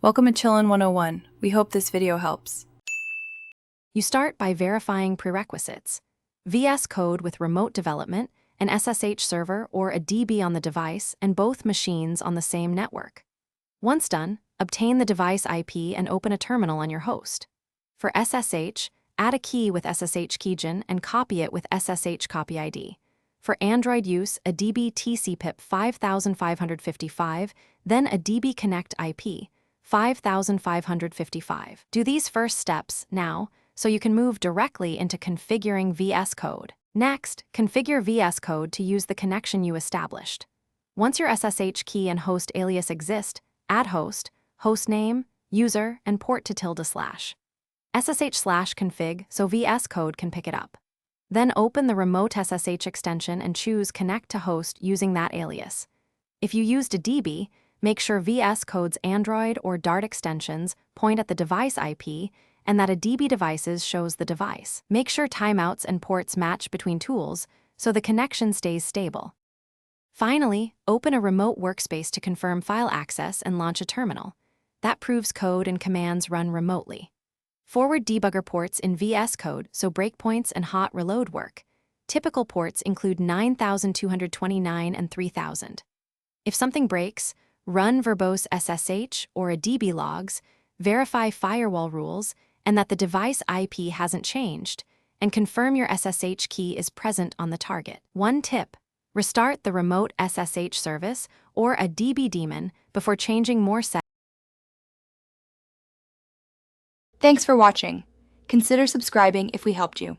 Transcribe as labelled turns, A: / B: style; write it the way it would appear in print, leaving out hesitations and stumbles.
A: Welcome to Chillin' 101. We hope this video helps.
B: You start by verifying prerequisites. Vscode with remote development, an SSH server or a DB on the device, and both machines on the same network. Once done, obtain the device IP and open a terminal on your host. For SSH, add a key with SSH keygen and copy it with SSH copy ID. For Android use, a DB TCP/IP 5555, then a DB Connect IP 5555. Do these first steps now so you can move directly into configuring Vscode. Next, configure Vscode to use the connection you established. Once your SSH key and host alias exist, add host, hostname, user, and port to // /config so Vscode can pick it up. Then open the remote SSH extension and choose Connect to Host using that alias. If you used a DB, make sure Vscode's Android or Dart extensions point at the device IP and that a DB devices shows the device. Make sure timeouts and ports match between tools so the connection stays stable. Finally, open a remote workspace to confirm file access and launch a terminal. That proves code and commands run remotely. Forward debugger ports in Vscode so breakpoints and hot reload work. Typical ports include 9229 and 3000. If something breaks, run verbose SSH or a DB logs, verify firewall rules and that the device IP hasn't changed, and confirm your SSH key is present on the target. One tip: restart the remote SSH service or a DB daemon before changing more settings.
A: Thanks for watching. Consider subscribing if we helped you.